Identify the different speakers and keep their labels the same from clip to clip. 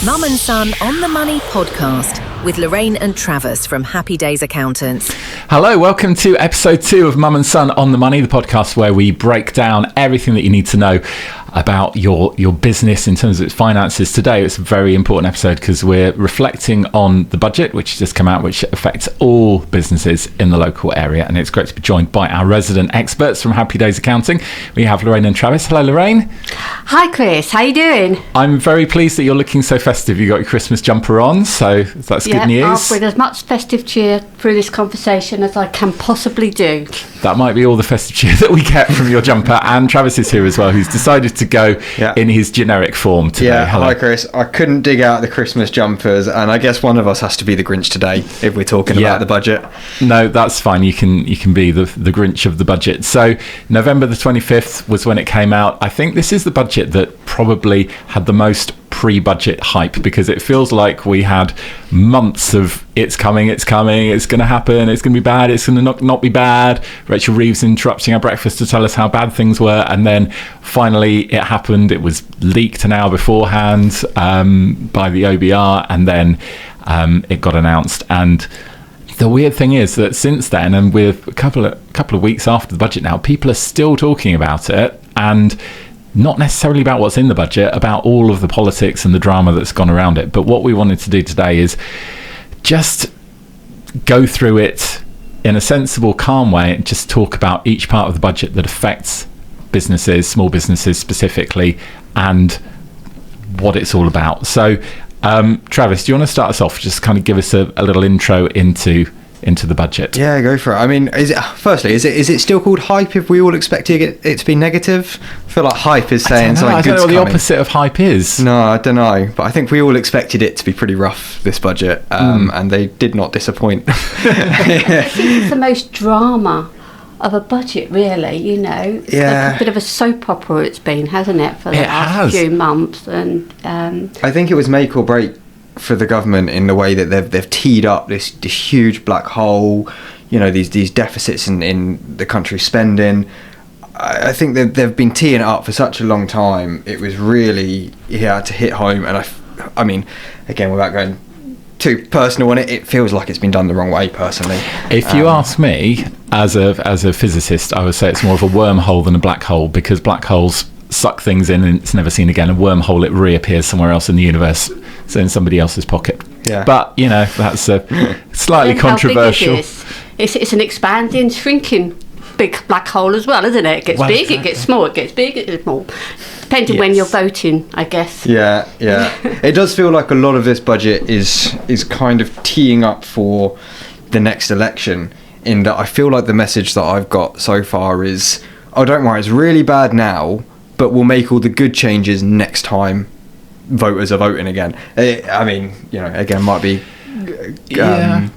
Speaker 1: Mum and Son on the Money podcast with Lorraine and Travus from Happy Days Accountants.
Speaker 2: Hello, welcome to episode 2 of Mum and Son on the Money, the podcast where we break down everything that you need to know about your business in terms of its finances. Today it's a very important episode because we're reflecting on the budget which has just come out, which affects all businesses in the local area, and it's great to be joined by our resident experts from Happy Days Accounting. We have Lorraine and Travus. Hello, Lorraine.
Speaker 3: Hi Chris, how you doing?
Speaker 2: I'm very pleased that you're looking so festive. You got your Christmas jumper on, so that's good news.
Speaker 3: I'll bring as much festive cheer through this conversation as I can possibly do.
Speaker 2: That might be all the festive cheer that we get from your jumper. And Travis is here as well, who's decided to go in his generic form today.
Speaker 4: Yeah,
Speaker 2: hello.
Speaker 4: Hi Chris. I couldn't dig out the Christmas jumpers, and I guess one of us has to be the Grinch today if we're talking about the budget.
Speaker 2: No, that's fine. You can be the Grinch of the budget. So November the 25th was when it came out. I think this is the budget that probably had the most pre-budget hype, because it feels like we had months of it's coming, it's going to happen, it's going to be bad, it's going to not be bad. Rachel Reeves interrupting our breakfast to tell us how bad things were, and then finally it happened. It was leaked an hour beforehand by the OBR, and then it got announced. And the weird thing is that since then, and we're a couple of weeks after the budget now, people are still talking about it, and not necessarily about what's in the budget, about all of the politics and the drama that's gone around it. But what we wanted to do today is just go through it in a sensible, calm way and just talk about each part of the budget that affects businesses, small businesses specifically, and what it's all about. So, Travis, do you want to start us off? Just kind of give us a little intro into the budget.
Speaker 4: Yeah, go for it. I mean, is it still called hype if we all expected it to be negative? I feel like hype is saying something good's coming.
Speaker 2: I don't know what the opposite of hype is.
Speaker 4: No, I don't know. But I think we all expected it to be pretty rough, this budget, and they did not disappoint.
Speaker 3: I think it's the most drama of a budget, really, you know. It's like a bit of a soap opera it's been, hasn't it, for the last few months. And
Speaker 4: I think it was make or break for the government in the way that they've teed up this huge black hole, you know, these deficits in the country's spending. I think they've been teeing it up for such a long time. It was really to hit home, and I mean, again, without going too personal on it, it feels like it's been done the wrong way, personally.
Speaker 2: If you ask me, as a physicist, I would say it's more of a wormhole than a black hole, because black holes suck things in and it's never seen again. A wormhole, it reappears somewhere else in the universe, so in somebody else's pocket. Yeah. But you know, that's a slightly controversial.
Speaker 3: It's an expanding, shrinking big black hole as well, isn't it? It gets big, exactly. It gets small, it gets big, it gets small. Depending when you're voting, I guess.
Speaker 4: Yeah. It does feel like a lot of this budget is kind of teeing up for the next election, in that I feel like the message that I've got so far is, oh, don't worry, it's really bad now, but we'll make all the good changes next time voters are voting again. I mean, you know, again, might be...
Speaker 3: The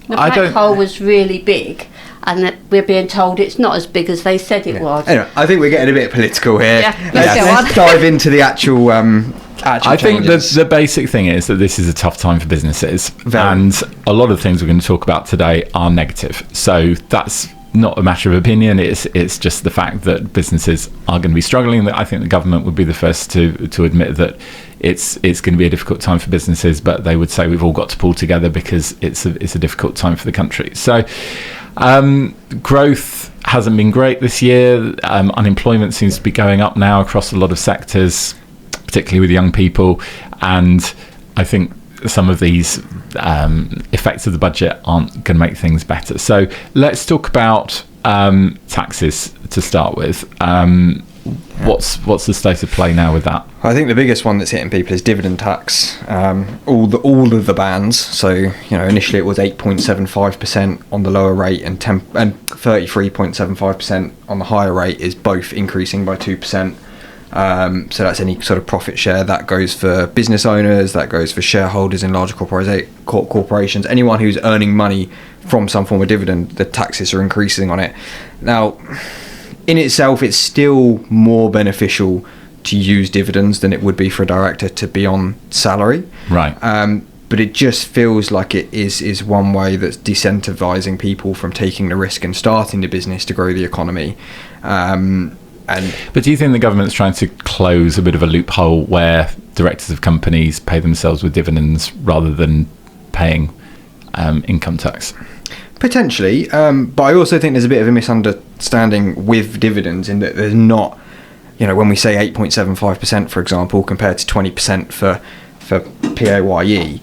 Speaker 3: black hole was really big, and that we're being told it's not as big as they said it was.
Speaker 4: Anyway, I think we're getting a bit political here.
Speaker 3: Yeah,
Speaker 4: let's dive into the actual
Speaker 2: I think the basic thing is that this is a tough time for businesses. And a lot of the things we're going to talk about today are negative. So that's not a matter of opinion, it's just the fact that businesses are going to be struggling. I think the government would be the first to admit that it's going to be a difficult time for businesses, but they would say we've all got to pull together because it's a difficult time for the country. So growth hasn't been great this year. Unemployment seems to be going up now across a lot of sectors, particularly with young people, and I think some of these effects of the budget aren't going to make things better. So let's talk about taxes to start with. What's the state of play now with that?
Speaker 4: I think the biggest one that's hitting people is dividend tax. All of the bands. So, you know, initially it was 8.75% on the lower rate and 33.75% on the higher rate, is both increasing by 2%. So that's any sort of profit share. That goes for business owners, that goes for shareholders in larger corporations, anyone who's earning money from some form of dividend, the taxes are increasing on it. Now, in itself, it's still more beneficial to use dividends than it would be for a director to be on salary.
Speaker 2: Right.
Speaker 4: But it just feels like it is one way that's decentivizing people from taking the risk and starting the business to grow the economy.
Speaker 2: But do you think the government's trying to close a bit of a loophole where directors of companies pay themselves with dividends rather than paying income tax?
Speaker 4: Potentially, but I also think there's a bit of a misunderstanding with dividends in that there's not, when we say 8.75%, for example, compared to 20% for PAYE,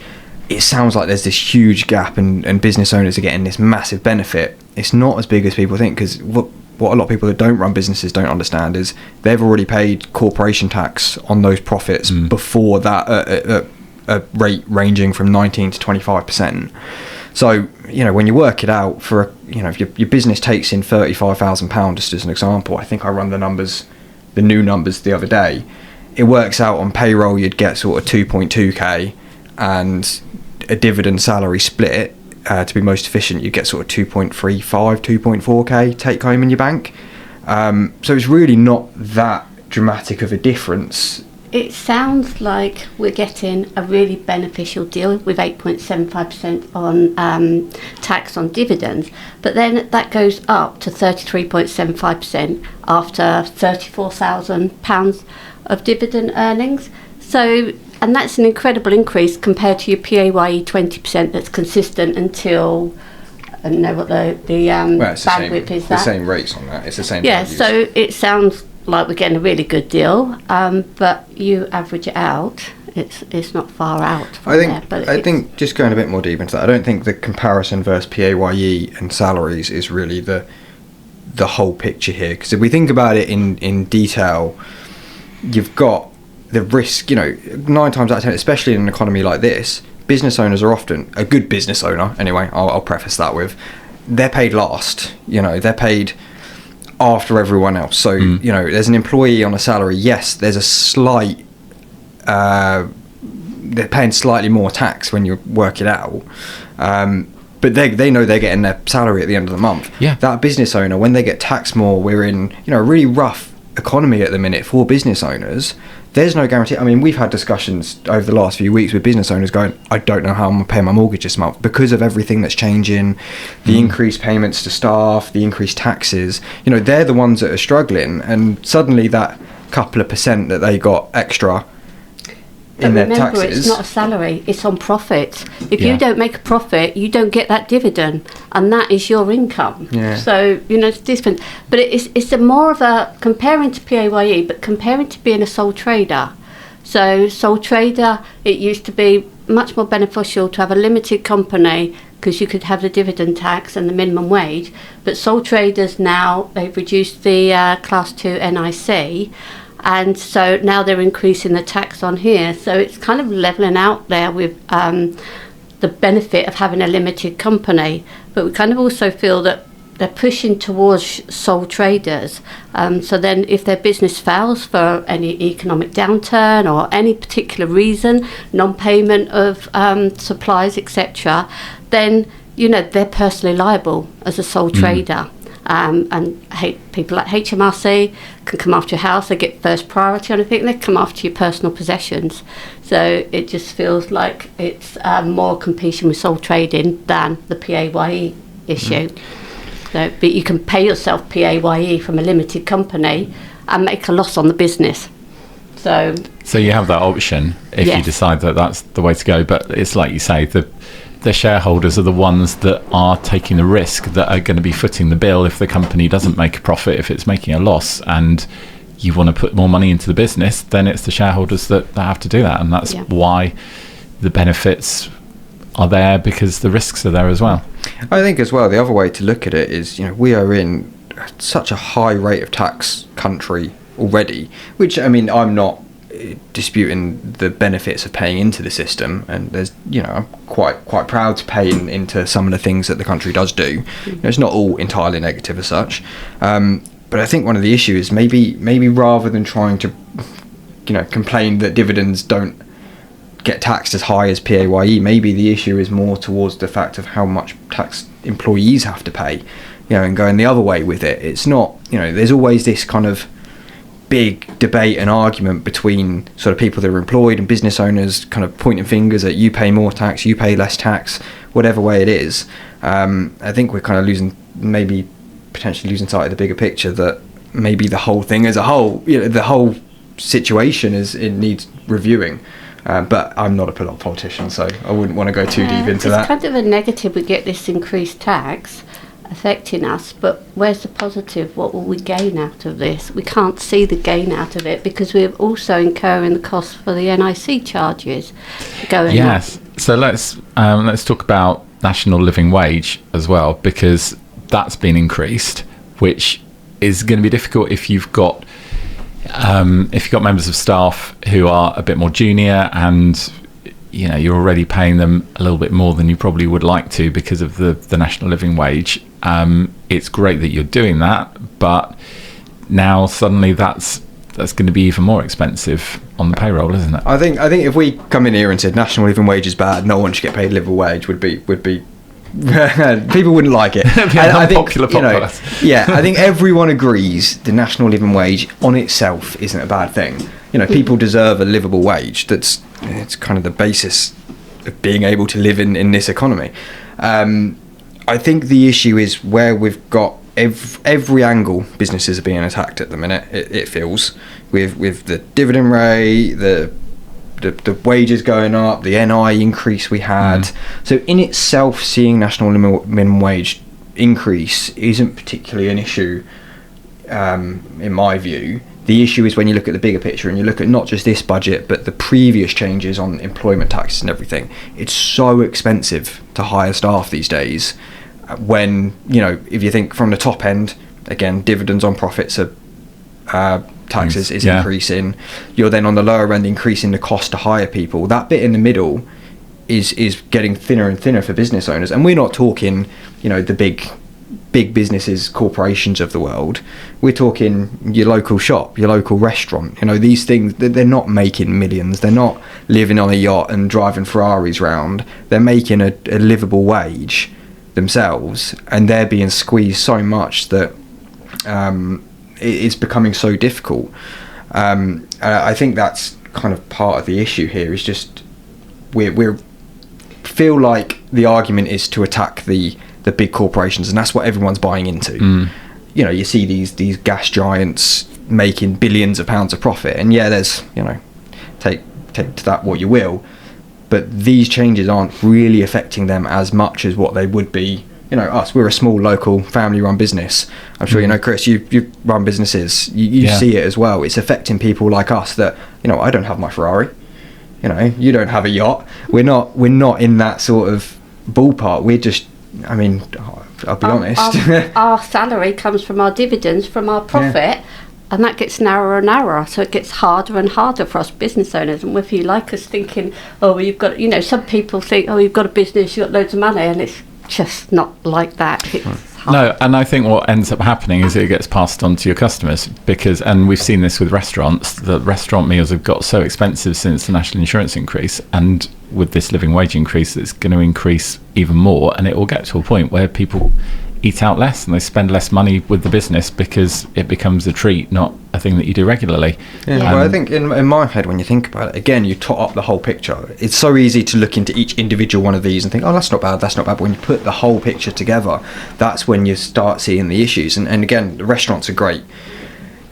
Speaker 4: it sounds like there's this huge gap and business owners are getting this massive benefit. It's not as big as people think, because what a lot of people that don't run businesses don't understand is they've already paid corporation tax on those profits before that at a rate ranging from 19 to 25%. So, when you work it out for, if your business takes in £35,000, just as an example, I think I run the new numbers the other day, it works out on payroll you'd get sort of 2.2k, and a dividend salary split, to be most efficient, you get sort of 2.35, 2.4k take home in your bank. So it's really not that dramatic of a difference.
Speaker 3: It sounds like we're getting a really beneficial deal with 8.75% on tax on dividends, but then that goes up to 33.75% after £34,000 of dividend earnings. So, and that's an incredible increase compared to your PAYE 20% that's consistent until, I don't know what the bandwidth is.
Speaker 4: The same rates on that. It's the same.
Speaker 3: Yeah,
Speaker 4: values.
Speaker 3: so it sounds like we're getting a really good deal, but you average it out, it's not far out from
Speaker 4: I think just going a bit more deep into that, I don't think the comparison versus PAYE and salaries is really the whole picture here, because if we think about it in detail, you've got the risk, 9 times out of 10, especially in an economy like this, business owners are often, a good business owner anyway, I'll preface that with, they're paid last, they're paid after everyone else. So, there's an employee on a salary, yes, there's a slight, they're paying slightly more tax when you work it out, but they know they're getting their salary at the end of the month.
Speaker 2: Yeah.
Speaker 4: That business owner, when they get taxed more, we're in, a really rough economy at the minute for business owners. There's no guarantee. I mean, we've had discussions over the last few weeks with business owners going, I don't know how I'm going to pay my mortgage this month because of everything that's changing, the increased payments to staff, the increased taxes. They're the ones that are struggling, and suddenly that couple of percent that they got extra in their taxes.
Speaker 3: Remember, it's not a salary, it's on profit. If you don't make a profit, you don't get that dividend, and that is your income.
Speaker 4: Yeah.
Speaker 3: So, it's different. But it's a more of a, comparing to PAYE, but comparing to being a sole trader. So, sole trader, it used to be much more beneficial to have a limited company because you could have the dividend tax and the minimum wage. But sole traders now, they've reduced the Class 2 NIC, and so now they're increasing the tax on here. So it's kind of levelling out there with the benefit of having a limited company. But we kind of also feel that they're pushing towards sole traders. So then if their business fails for any economic downturn or any particular reason, non-payment of supplies, etc., then, they're personally liable as a sole trader. And people like HMRC can come after your house, they get first priority on anything, they come after your personal possessions. So it just feels like it's more competition with sole trading than the PAYE issue. So, but you can pay yourself PAYE from a limited company and make a loss on the business. So
Speaker 2: you have that option if you decide that that's the way to go, but it's like you say, the shareholders are the ones that are taking the risk, that are going to be footing the bill if the company doesn't make a profit, if it's making a loss, and you want to put more money into the business, then it's the shareholders that have to do that, and that's why the benefits are there, because the risks are there as well.
Speaker 4: I think as well, the other way to look at it is, we are in such a high rate of tax country already, which, I'm not disputing the benefits of paying into the system, and there's, I'm quite proud to pay into some of the things that the country does do. It's not all entirely negative as such, but I think one of the issues is maybe rather than trying to complain that dividends don't get taxed as high as PAYE, maybe the issue is more towards the fact of how much tax employees have to pay, and going the other way with it. It's not, there's always this kind of big debate and argument between sort of people that are employed and business owners kind of pointing fingers at you pay more tax, you pay less tax, whatever way it is. I think we're kind of potentially losing sight of the bigger picture, that maybe the whole thing as a whole, the whole situation it needs reviewing. But I'm not a politician, so I wouldn't want to go too deep into that.
Speaker 3: It's kind of a negative. We get this increased tax affecting us, but where's the positive? What will we gain out of this? We can't see the gain out of it because we're also incurring the cost for the NIC charges going
Speaker 2: yes.
Speaker 3: up.
Speaker 2: So let's talk about national living wage as well, because that's been increased, which is going to be difficult if you've got members of staff who are a bit more junior and you're already paying them a little bit more than you probably would like to because of the national living wage. It's great that you're doing that, but now suddenly that's going to be even more expensive on the payroll, isn't it?
Speaker 4: I think if we come in here and said national living wage is bad, no one should get paid living wage, would be people wouldn't like it.
Speaker 2: I think podcast.
Speaker 4: I think everyone agrees the national living wage on itself isn't a bad thing. People deserve a livable wage. It's kind of the basis of being able to live in this economy. I think the issue is where we've got every angle businesses are being attacked at the minute. It feels with the dividend rate, the wages going up, the NI increase we had. So in itself, seeing national minimum wage increase isn't particularly an issue, in my view. The issue is when you look at the bigger picture and you look at not just this budget, but the previous changes on employment taxes and everything. It's so expensive to hire staff these days. When, if you think from the top end, again, dividends on profits are taxes is increasing. You're then on the lower end increasing the cost to hire people. That bit in the middle is getting thinner and thinner for business owners. And we're not talking, the big businesses, corporations of the world. We're talking your local shop, your local restaurant. These things, they're not making millions. They're not living on a yacht and driving Ferraris round. They're making a livable wage themselves, and they're being squeezed so much that it's becoming so difficult. I think that's kind of part of the issue here, is just we feel like the argument is to attack the big corporations, and that's what everyone's buying into. You see these gas giants making billions of pounds of profit, and there's take to that what you will, but these changes aren't really affecting them as much as what they would be. Us, we're a small local family run business. I'm sure Chris, you run businesses, you see it as well. It's affecting people like us that I don't have my Ferrari, you don't have a yacht. We're not in that sort of ballpark. We're just, I'll be honest,
Speaker 3: our salary comes from our dividends, from our profit, and that gets narrower and narrower, so it gets harder and harder for us business owners. And whether you like us thinking, you've got, some people think, you've got a business, you've got loads of money, and it's just not like that.
Speaker 2: No, and I think what ends up happening is it gets passed on to your customers, and we've seen this with restaurants. The restaurant meals have got so expensive since the national insurance increase, and with this living wage increase, it's going to increase even more, and it will get to a point where people eat out less and they spend less money with the business because it becomes a treat, not a thing that you do regularly.
Speaker 4: Well, I think in my head, when you think about it, again, you tot up the whole picture. It's so easy to look into each individual one of these and think, that's not bad. But when you put the whole picture together, that's when you start seeing the issues. And again, the restaurants are great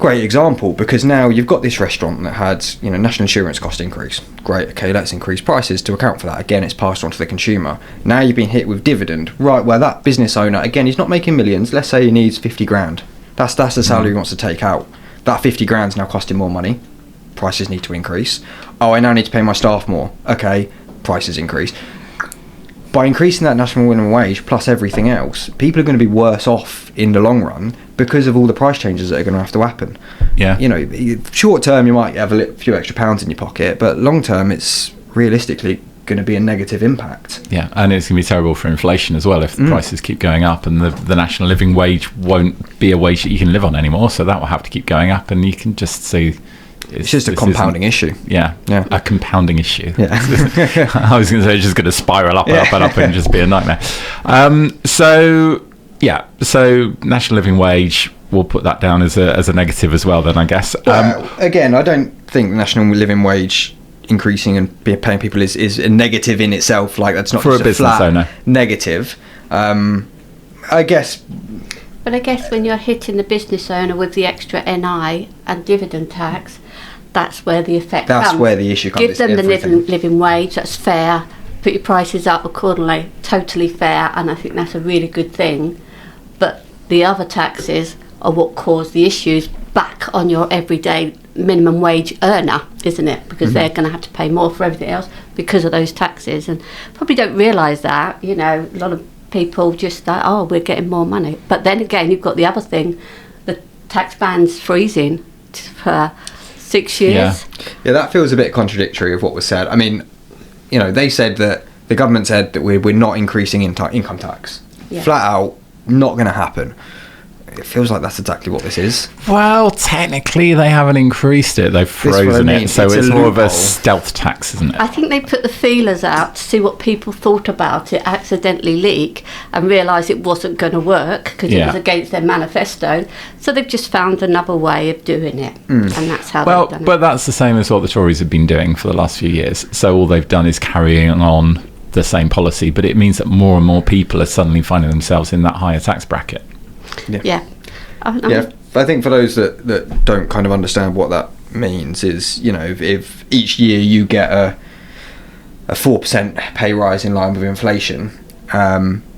Speaker 4: example, because now you've got this restaurant that had national insurance cost increase. Great, okay, let's increase prices to account for that. Again, it's passed on to the consumer. Now you've been hit with dividend, right, where that business owner, again, he's not making millions. Let's say he needs 50 grand. That's the salary he wants to take out. That 50 grand's now costing more money. Prices need to increase. I now need to pay my staff more. Okay, prices increase. By increasing that national minimum wage plus everything else, people are going to be worse off in the long run because of all the price changes that are going to have to happen. Short term you might have a few extra pounds in your pocket, but long term it's realistically going to be a negative impact.
Speaker 2: And it's going to be terrible for inflation as well if the prices keep going up, and the national living wage won't be a wage that you can live on anymore, so that will have to keep going up, and you can just see
Speaker 4: it's just a compounding issue.
Speaker 2: A compounding issue. I was going to say it's just going to spiral up and up and up and just be a nightmare. So national living wage, we'll put that down as a negative as well then, I guess.
Speaker 4: Again, I don't think the national living wage increasing and paying people is a negative in itself. Like, that's not
Speaker 2: for
Speaker 4: just
Speaker 2: a business
Speaker 4: flat
Speaker 2: owner
Speaker 4: negative. I guess
Speaker 3: But I guess when you're hitting the business owner with the extra NI and dividend tax, that's where the effect comes.
Speaker 4: That's where the issue comes.
Speaker 3: Give them the living wage, that's fair. Put your prices up accordingly, totally fair, and I think that's a really good thing. But the other taxes are what cause the issues back on your everyday minimum wage earner, isn't it? Because they're going to have to pay more for everything else because of those taxes, and probably don't realise that. You know, a lot of people just like, oh, we're getting more money. But then again, you've got the other thing, the tax band's freezing for 6 years.
Speaker 4: Yeah, that feels a bit contradictory of what was said. I mean, you know, they said that the government said that we're not increasing income tax.
Speaker 3: Yeah.
Speaker 4: Flat out, not going to happen. It feels like that's exactly what this is.
Speaker 2: Well, technically they haven't increased it. They've frozen it. So it's more of a stealth tax, isn't it?
Speaker 3: I think they put the feelers out to see what people thought about it, accidentally leak, and realised it wasn't going to work because it was against their manifesto. So they've just found another way of doing it. And that's how they've done it.
Speaker 2: But that's the same as what the Tories have been doing for the last few years. So all they've done is carrying on the same policy, but it means that more and more people are suddenly finding themselves in that higher tax bracket.
Speaker 3: Yeah.
Speaker 4: I think for those that don't kind of understand what that means is, you know, if each year you get a 4% pay rise in line with inflation,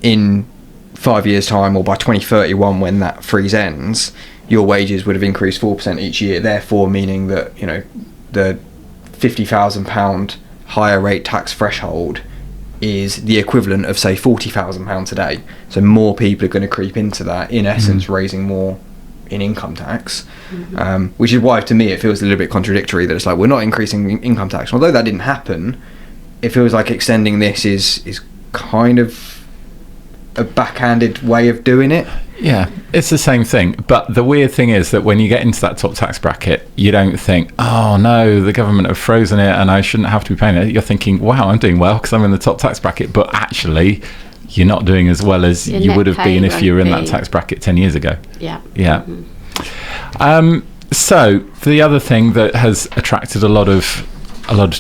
Speaker 4: in 5 years' time or by 2031 when that freeze ends, your wages would have increased 4% each year, therefore meaning that, you know, the £50,000 higher rate tax threshold is the equivalent of, say, £40,000 today. So more people are going to creep into that, in essence raising more in income tax, which is why to me it feels a little bit contradictory that it's like we're not increasing income tax. Although that didn't happen, it feels like extending this is kind of a backhanded way of doing it.
Speaker 2: Yeah, it's the same thing. But the weird thing is that when you get into that top tax bracket, you don't think, oh no, the government have frozen it and I shouldn't have to be paying it. You're thinking, wow, I'm doing well because I'm in the top tax bracket. But actually, you're not doing as well as you would have been if you were in that tax bracket 10 years ago.
Speaker 3: Yeah.
Speaker 2: So the other thing that has attracted a lot of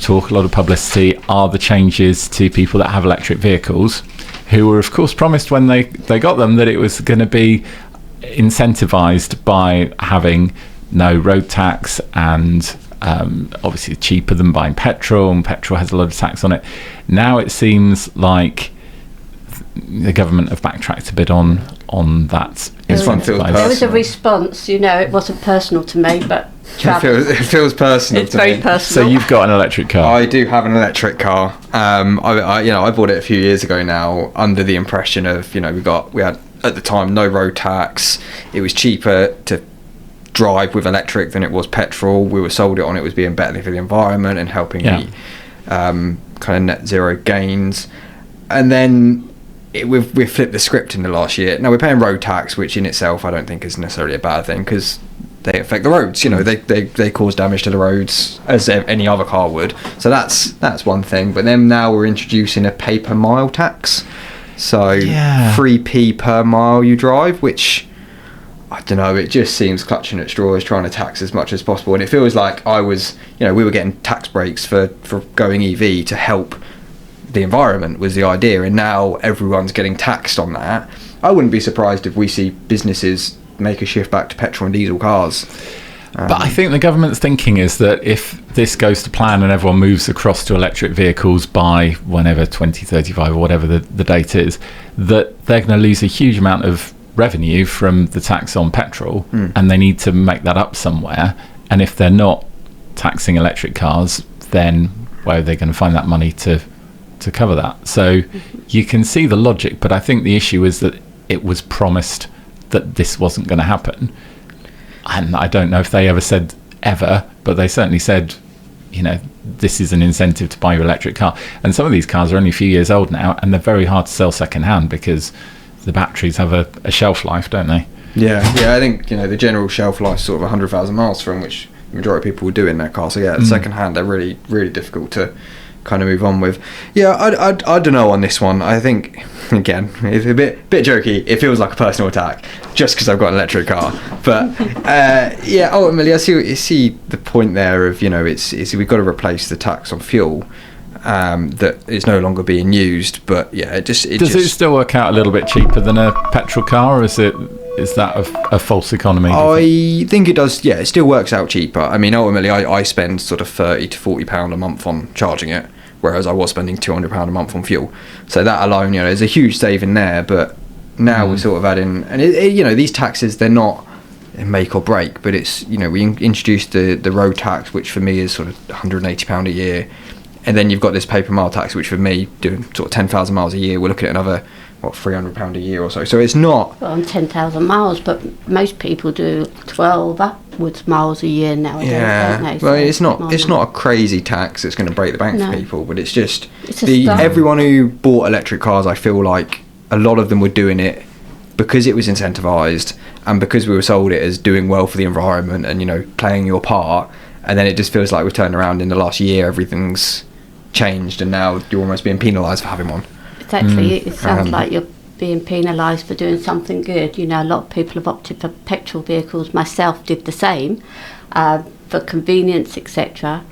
Speaker 2: talk, a lot of publicity, are the changes to people that have electric vehicles, who were of course promised when they got them that it was going to be incentivized by having no road tax and obviously cheaper than buying petrol, and petrol has a lot of tax on it. Now it seems like the government have backtracked a bit on that.
Speaker 4: This one feels personal.
Speaker 3: There was a response, you know, it wasn't personal to me, but
Speaker 4: it feels personal.
Speaker 3: It's very personal.
Speaker 2: So you've got an electric car.
Speaker 4: I do have an electric car. I bought it a few years ago now, under the impression of, you know, we had at the time no road tax. It was cheaper to drive with electric than it was petrol. We were sold it on it was being better for the environment and helping meet kind of net zero gains. And then we've flipped the script in the last year. Now we're paying road tax, which in itself I don't think is necessarily a bad thing because they affect the roads. You know, they cause damage to the roads as any other car would. So that's one thing. But then now we're introducing a pay per mile tax. So 3p per mile you drive, which I don't know. It just seems clutching at straws, trying to tax as much as possible. And it feels like we were getting tax breaks for going EV to help the environment was the idea, and now everyone's getting taxed on that. I wouldn't be surprised if we see businesses make a shift back to petrol and diesel cars.
Speaker 2: But I think the government's thinking is that if this goes to plan and everyone moves across to electric vehicles by whenever 2035 or whatever the date is, that they're going to lose a huge amount of revenue from the tax on petrol, and they need to make that up somewhere. And if they're not taxing electric cars, then where are they going to find that money to cover that? So you can see the logic, but I think the issue is that it was promised that this wasn't going to happen, and I don't know if they ever said ever, but they certainly said, you know, this is an incentive to buy your electric car. And some of these cars are only a few years old now, and they're very hard to sell second hand because the batteries have a shelf life, don't they? Yeah,
Speaker 4: I think, you know, the general shelf life is sort of 100,000 miles from which the majority of people will do in their car. So second hand, they're really, really difficult to kind of move on with. I don't know on this one. I think, again, it's a bit jokey. It feels like a personal attack just because I've got an electric car. But ultimately I see the point there of, you know, it's we've got to replace the tax on fuel that is no longer being used. But does it
Speaker 2: still work out a little bit cheaper than a petrol car, or is is that a false economy?
Speaker 4: I think it does. Yeah, it still works out cheaper. I mean, ultimately, I spend sort of £30 to £40 a month on charging it, whereas I was spending £200 a month on fuel. So that alone, there's a huge saving there. But now we're sort of adding, and these taxes, they're not make or break, but it's we introduced the road tax, which for me is sort of £180 a year, and then you've got this paper mile tax, which for me, doing sort of 10,000 miles a year, we're looking at another £300 a year or so. So it's not
Speaker 3: on 10,000 miles, but most people do 12 upwards miles a year nowadays, don't they?
Speaker 4: Well, it's not a crazy tax that's going to break the bank for people, but it's just
Speaker 3: start.
Speaker 4: Everyone who bought electric cars, I feel like a lot of them were doing it because it was incentivised and because we were sold it as doing well for the environment and playing your part, and then it just feels like we've turned around in the last year, everything's changed, and now you're almost being penalised for having one.
Speaker 3: Exactly. It sounds like you're being penalised for doing something good. A lot of people have opted for petrol vehicles. Myself did the same for convenience, etc.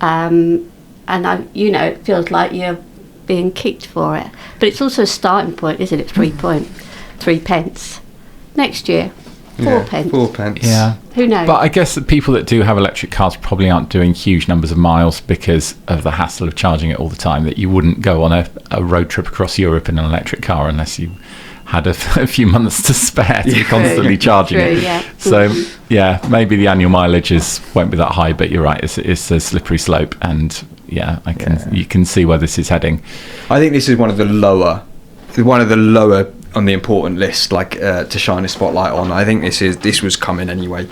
Speaker 3: And it feels like you're being kicked for it. But it's also a starting point, isn't it? 3 pence. Next year, 4 pence.
Speaker 4: 4 pence.
Speaker 2: Yeah.
Speaker 3: Who knows?
Speaker 2: But I guess the people that do have electric cars probably aren't doing huge numbers of miles because of the hassle of charging it all the time, that you wouldn't go on a road trip across Europe in an electric car unless you had a few months to spare to be constantly charging it.
Speaker 3: Yeah.
Speaker 2: So, maybe the annual mileages won't be that high, but you're right, it's a slippery slope, and you can see where this is heading.
Speaker 4: I think this is one of the lower on the important list, to shine a spotlight on. I think this was coming anyway.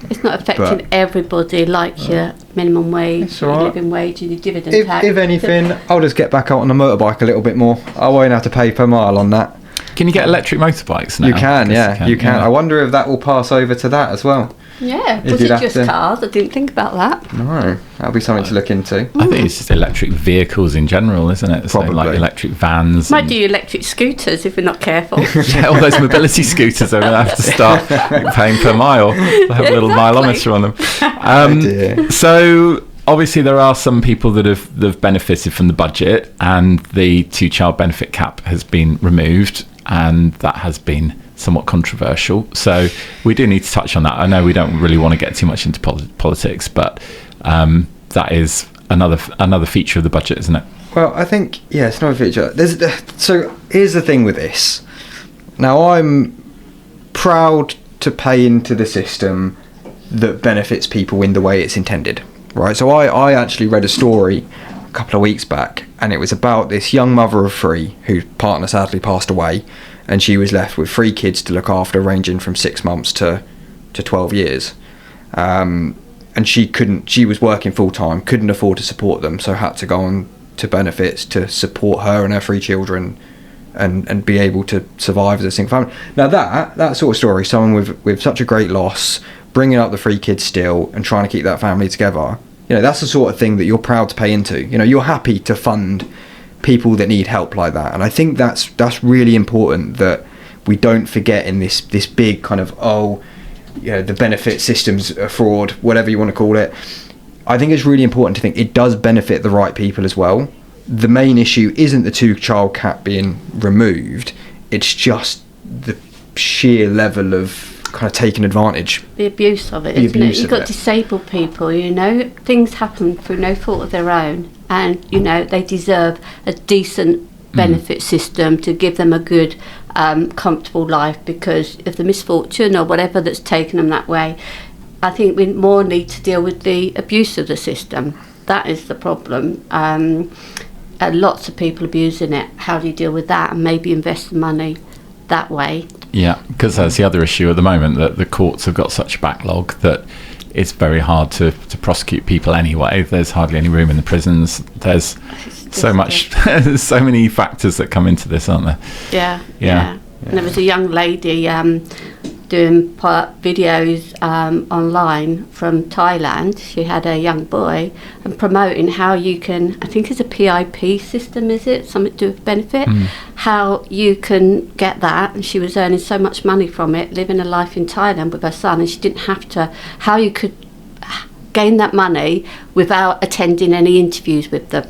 Speaker 3: It's not affecting everybody like your minimum wage, your living wage, and your dividend tax.
Speaker 4: If anything, I'll just get back out on the motorbike a little bit more. I won't have to pay per mile on that.
Speaker 2: Can you get electric motorbikes now?
Speaker 4: You can, you can. I wonder if that will pass over to that as well.
Speaker 3: Yeah, was it just cars? I didn't think about that.
Speaker 4: No, that'll be something to look into.
Speaker 2: I think it's just electric vehicles in general, isn't it?
Speaker 4: Probably.
Speaker 2: So, like electric vans.
Speaker 3: Might do electric scooters if we're not careful.
Speaker 2: Yeah, all those mobility scooters are going to have to start paying per mile. They have a little mileometer on them. So obviously there are some people that have benefited from the budget, and the 2-child benefit cap has been removed, and that has been somewhat controversial. So we do need to touch on that. I know we don't really want to get too much into politics, but that is another feature of the budget, isn't it?
Speaker 4: Well, I think, it's another feature. So here's the thing with this. Now, I'm proud to pay into the system that benefits people in the way it's intended, right? So I actually read a story a couple of weeks back, and it was about this young mother of 3 whose partner sadly passed away, and she was left with 3 kids to look after, ranging from 6 months to 12 years. And she was working full time, couldn't afford to support them, so had to go on to benefits to support her and her 3 children and be able to survive as a single family. Now that sort of story, someone with such a great loss, bringing up the 3 kids still and trying to keep that family together, that's the sort of thing that you're proud to pay into. You're happy to fund people that need help like that, and I think that's really important, that we don't forget in this big kind of the benefit system's a fraud, whatever you want to call it. I think it's really important to think it does benefit the right people as well. The main issue isn't the 2-child cap being removed, it's just the sheer level of kind of taking advantage,
Speaker 3: the abuse of it, isn't it? You've got disabled people, things happen through no fault of their own, and they deserve a decent benefit system to give them a good comfortable life because of the misfortune or whatever that's taken them that way. I think we more need to deal with the abuse of the system. That is the problem. Lots of people abusing it. How do you deal with that and maybe invest the money that way?
Speaker 2: Yeah, because that's the other issue at the moment, that the courts have got such a backlog that it's very hard to prosecute people anyway. There's hardly any room in the prisons. There's so many factors that come into this, aren't there? Yeah. And there was a young lady doing videos online from Thailand. She had a young boy and promoting how you can, I think it's a PIP system, is it? Something to do with benefit. How you can get that, and she was earning so much money from it, living a life in Thailand with her son, and she didn't have to, how you could gain that money without attending any interviews with them.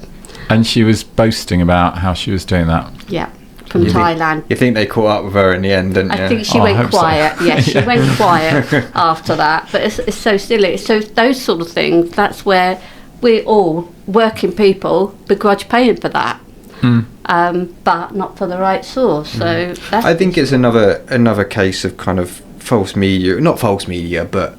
Speaker 2: And she was boasting about how she was doing that.
Speaker 3: Yeah. from Thailand.
Speaker 4: You think they caught up with her in the end, didn't you?
Speaker 3: I think she
Speaker 2: I
Speaker 3: went
Speaker 2: hope so.
Speaker 3: quiet. Yeah, she went quiet after that. But it's so silly. So those sort of things, that's where we all, working people, begrudge paying for that. But not for the right source. So that's,
Speaker 4: I think it's another case of kind of false media, not false media, but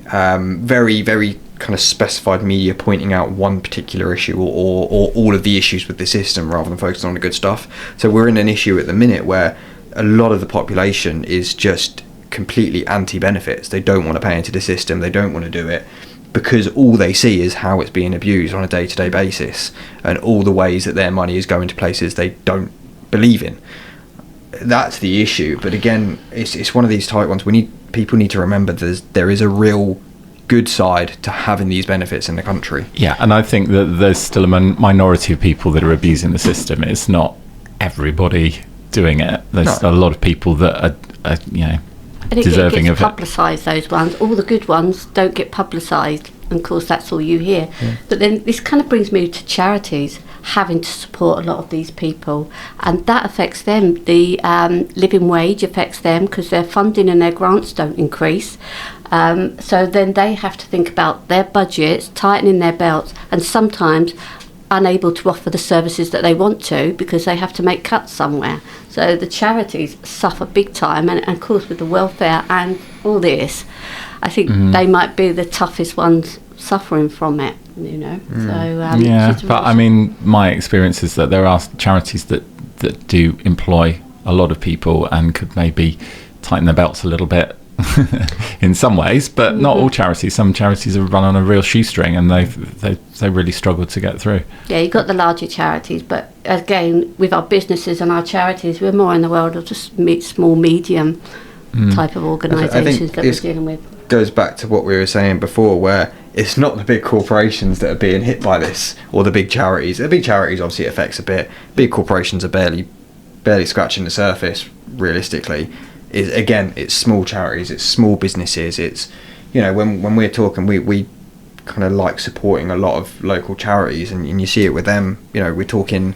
Speaker 4: very, very kind of specified media pointing out one particular issue or all of the issues with the system rather than focusing on the good stuff. So we're in an issue at the minute where a lot of the population is just completely anti-benefits. They don't want to pay into the system. They don't want to do it because all they see is how it's being abused on a day-to-day basis and all the ways that their money is going to places they don't believe in. That's the issue. But again, it's one of these tight ones. People need to remember there is a real good side to having these benefits in the country.
Speaker 2: Yeah, and I think that there's still a minority of people that are abusing the system. It's not everybody doing it. There's a lot of people that are
Speaker 3: and
Speaker 2: deserving
Speaker 3: it gets
Speaker 2: of it.
Speaker 3: publicised, those ones. All the good ones don't get publicised. And of course, that's all you hear. But then this kind of brings me to charities having to support a lot of these people. And that affects them. The living wage affects them because their funding and their grants don't increase. So then they have to think about their budgets, tightening their belts, and sometimes unable to offer the services that they want to because they have to make cuts somewhere. So the charities suffer big time, and of course with the welfare and all this, I think they might be the toughest ones suffering from it, So
Speaker 2: yeah, but I mean, my experience is that there are charities that do employ a lot of people and could maybe tighten their belts a little bit in some ways, but not all charities. Some charities are run on a real shoestring and they really struggle to get through.
Speaker 3: Yeah, you've got the larger charities, but again, with our businesses and our charities, we're more in the world of just small, medium type of organisations that we're dealing with.
Speaker 4: Goes back to what we were saying before, where it's not the big corporations that are being hit by this, or the big charities. The big charities obviously it affects a bit. Big corporations are barely scratching the surface, realistically. It's small charities, it's small businesses. It's, when we're talking, we kind of like supporting a lot of local charities, and you see it with them. We're talking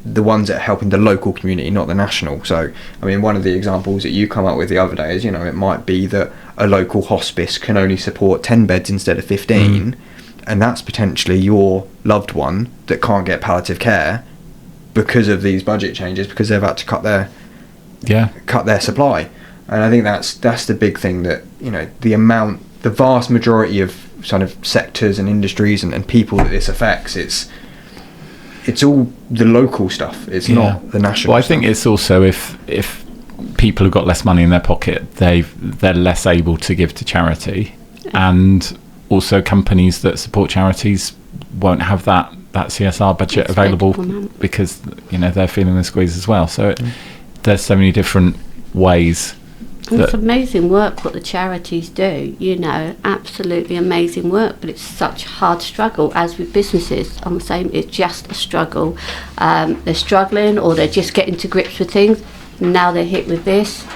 Speaker 4: the ones that are helping the local community, not the national. So, I mean, one of the examples that you come up with the other day is, it might be that a local hospice can only support 10 beds instead of 15, and that's potentially your loved one that can't get palliative care because of these budget changes, because they've had to cut their supply. And I think that's the big thing, that the vast majority of sort of sectors and industries and people that this affects, it's all the local stuff. It's not the national.
Speaker 2: Well, I think it's also if people have got less money in their pocket, they're less able to give to charity, and also companies that support charities won't have that CSR budget available because they're feeling the squeeze as well. So there's so many different ways.
Speaker 3: It's amazing work what the charities do, absolutely amazing work, but it's such a hard struggle. As with businesses, I'm saying it's just a struggle. They're struggling, or they're just getting to grips with things. Now they're hit with this,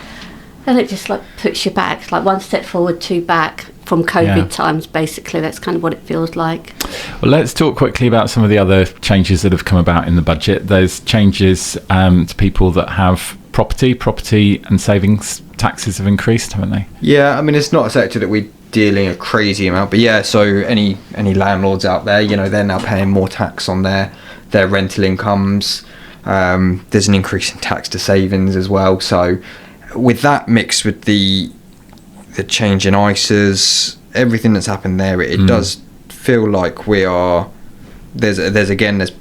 Speaker 3: and it just puts you back. It's like one step forward, two back from COVID times, basically. That's kind of what it feels like.
Speaker 2: Well, let's talk quickly about some of the other changes that have come about in the budget. There's changes to people that have property and savings taxes have increased, haven't they? Yeah,
Speaker 4: I mean, it's not a sector that we're dealing a crazy amount, but so any landlords out there, they're now paying more tax on their rental incomes. There's an increase in tax to savings as well. So with that mixed with the change in ISAs, everything that's happened there, it does feel like there's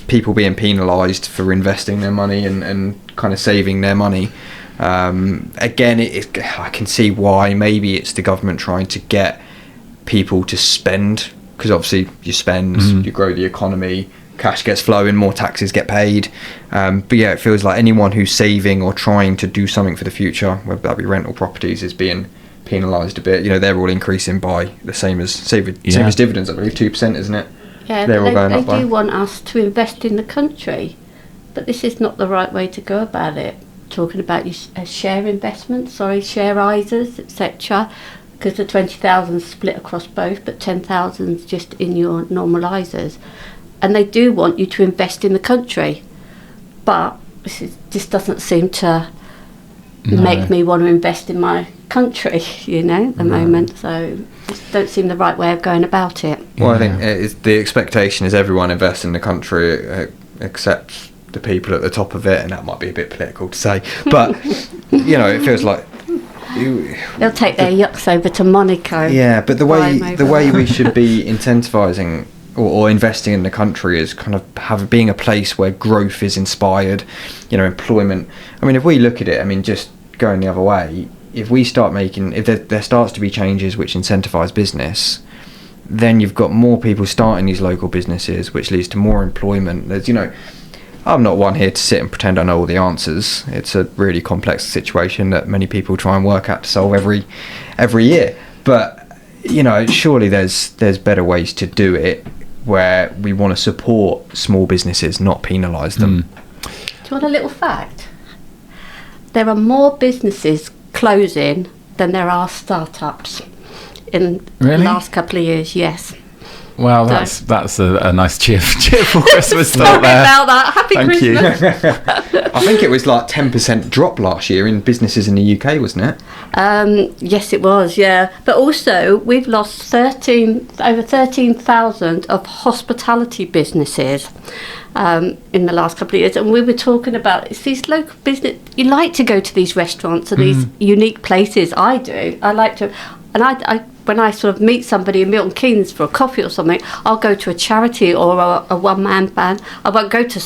Speaker 4: people being penalised for investing their money and kind of saving their money. Again, I can see why. Maybe it's the government trying to get people to spend, because obviously you spend, you grow the economy, cash gets flowing, more taxes get paid. But it feels like anyone who's saving or trying to do something for the future, whether that be rental properties, is being penalised a bit. They're all increasing by the same as dividends, I believe 2%, isn't it?
Speaker 3: Yeah,
Speaker 4: they're all going up by.
Speaker 3: They do want us to invest in the country, but this is not the right way to go about it. Talking about share investments, share ISAs, etc. Because the 20,000 split across both, but 10,000 just in your normal ISAs. And they do want you to invest in the country, but this doesn't seem to make me want to invest in my country, at the moment. So just don't seem the right way of going about it.
Speaker 4: Well, I think the expectation is everyone invests in the country except the people at the top of it, and that might be a bit political to say, but it feels like
Speaker 3: they'll take their yachts over to Monaco.
Speaker 4: Yeah, but the way we should be incentivising or investing in the country is kind of being a place where growth is inspired, employment. I mean, if we look at it, just going the other way, if we start if there starts to be changes which incentivise business, then you've got more people starting these local businesses, which leads to more employment. There's, I'm not one here to sit and pretend I know all the answers. It's a really complex situation that many people try and work out to solve every year. But surely there's better ways to do it, where we want to support small businesses, not penalise them.
Speaker 3: Do you want a little fact? There are more businesses closing than there are startups in the last couple of years. Yes.
Speaker 2: Well, that's a nice cheerful Christmas start
Speaker 3: Sorry
Speaker 2: there.
Speaker 3: about that. Happy
Speaker 2: Thank
Speaker 3: Christmas.
Speaker 2: you.
Speaker 4: I think it was like 10% drop last year in businesses in the UK, wasn't it?
Speaker 3: Yes, it was, yeah. But also, we've lost over 13,000 of hospitality businesses in the last couple of years. And we were talking about, it's these local business, you like to go to these restaurants and these unique places. I do. I like to, and I when I sort of meet somebody in Milton Keynes for a coffee or something, I'll go to a charity or a one-man band. I won't go to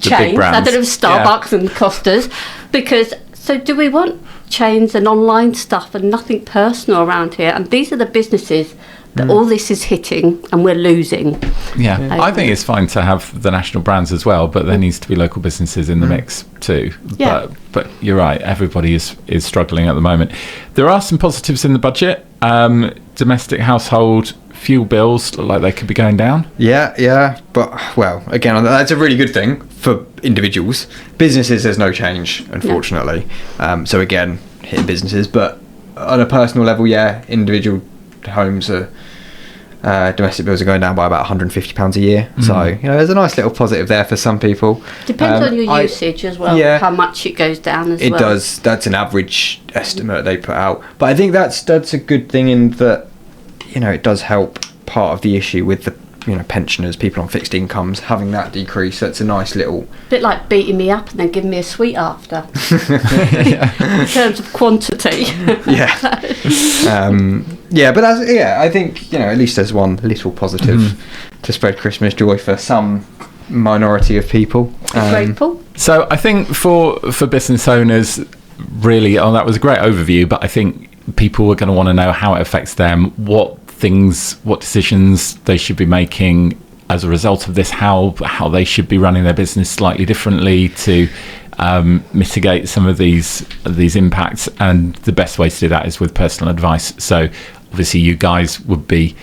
Speaker 3: chains. I don't have Starbucks and Costas, because so do we want chains and online stuff and nothing personal around here? And these are the businesses that all this is hitting and we're losing.
Speaker 2: Yeah, I think it's fine to have the national brands as well, but there needs to be local businesses in the mix too.
Speaker 3: Yeah.
Speaker 2: But you're right, everybody is struggling at the moment. There are some positives in the budget. Domestic household fuel bills look like they could be going down.
Speaker 4: Yeah, but well, again, that's a really good thing for individuals. Businesses, there's no change, unfortunately. So again, hitting businesses, but on a personal level, individual homes are domestic bills are going down by about £150 a year. So there's a nice little positive there for some people.
Speaker 3: Depends on your usage as well. Yeah, how much it goes down as well. It
Speaker 4: does. That's an average estimate they put out. But I think that's a good thing in that it does help part of the issue with the pensioners, people on fixed incomes, having that decrease. That's a nice little
Speaker 3: bit like beating me up and then giving me a sweet after. In terms of quantity.
Speaker 4: But that's, I think at least there's one little positive to spread Christmas joy for some minority of people.
Speaker 3: Grateful.
Speaker 2: So I think for business owners, really, that was a great overview, but I think people are going to want to know how it affects them, what decisions they should be making as a result of this, how they should be running their business slightly differently to mitigate some of these impacts. And the best way to do that is with personal advice. So obviously you guys would be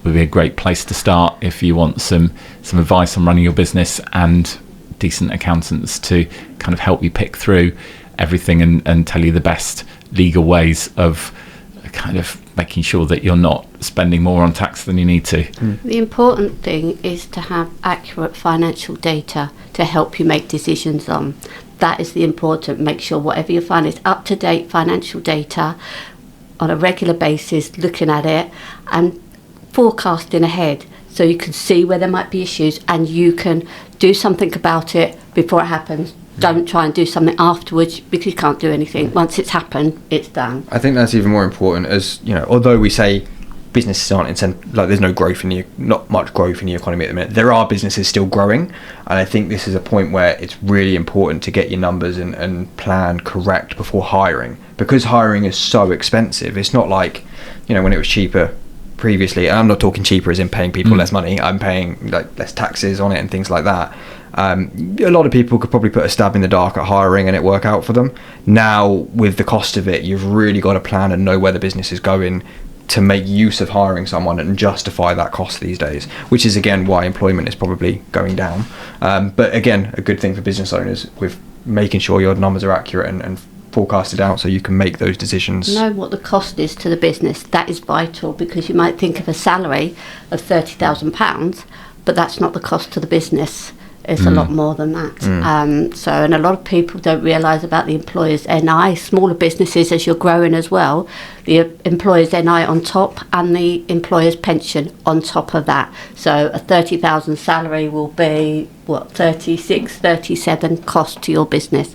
Speaker 2: a great place to start if you want some advice on running your business, and decent accountants to kind of help you pick through everything and tell you the best legal ways of kind of making sure that you're not spending more on tax than you need to.
Speaker 3: The important thing is to have accurate financial data to help you make decisions on. That is the important. Make sure whatever you find is up-to-date financial data on a regular basis, looking at it and forecasting ahead so you can see where there might be issues and you can do something about it before it happens. Don't try and do something afterwards, because you can't do anything. Once it's happened, it's done.
Speaker 4: I think that's even more important, as although we say businesses aren't there's not much growth in the economy at the minute, there are businesses still growing, and I think this is a point where it's really important to get your numbers and plan correct before hiring, because hiring is so expensive. It's not like when it was cheaper previously. I'm not talking cheaper as in paying people less money. I'm paying less taxes on it and things like that. A lot of people could probably put a stab in the dark at hiring and it work out for them. Now, with the cost of it, you've really got to plan and know where the business is going to make use of hiring someone and justify that cost these days, which is again why employment is probably going down. But again, a good thing for business owners with making sure your numbers are accurate and forecasted out so you can make those decisions.
Speaker 3: Know what the cost is to the business. That is vital, because you might think of a salary of £30,000, but that's not the cost to the business. It's a lot more than that. And a lot of people don't realise about the employer's NI. Smaller businesses, as you're growing as well, the employer's NI on top and the employer's pension on top of that. So a 30,000 salary will be, 36, 37 cost to your business.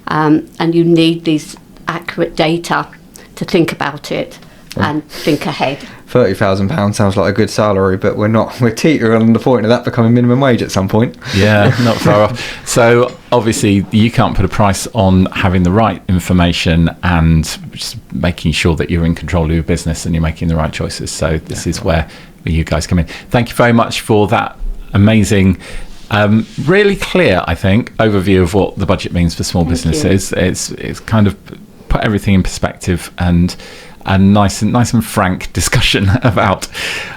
Speaker 3: And you need these accurate data to think about it and think ahead.
Speaker 4: £30,000 sounds like a good salary, but we're teetering on the point of that becoming minimum wage at some point.
Speaker 2: Yeah, not far off. So obviously you can't put a price on having the right information and just making sure that you're in control of your business and you're making the right choices. So this is where you guys come in. Thank you very much for that amazing, really clear, I think, overview of what the budget means for small businesses. It's kind of put everything in perspective and nice and frank discussion about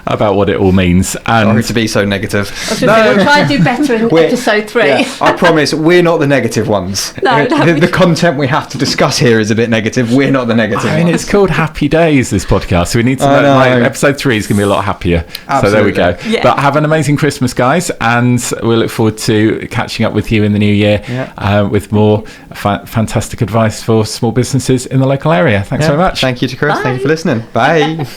Speaker 2: what it all means. And
Speaker 4: sorry to be so negative.
Speaker 3: We'll try and do better in episode 3.
Speaker 4: Yeah, I promise we're not the negative ones. The content we have to discuss here is a bit negative. We're not the negative ones.
Speaker 2: I mean, it's called Happy Days, this podcast. So we need to know. Like, episode 3 is going to be a lot happier. Absolutely. So there we go. Yeah. But have an amazing Christmas, guys, and we'll look forward to catching up with you in the new year with more fantastic advice for small businesses in the local area. Thanks very much.
Speaker 4: Thank you to Chris.
Speaker 3: Bye.
Speaker 4: Thank you for listening. Bye.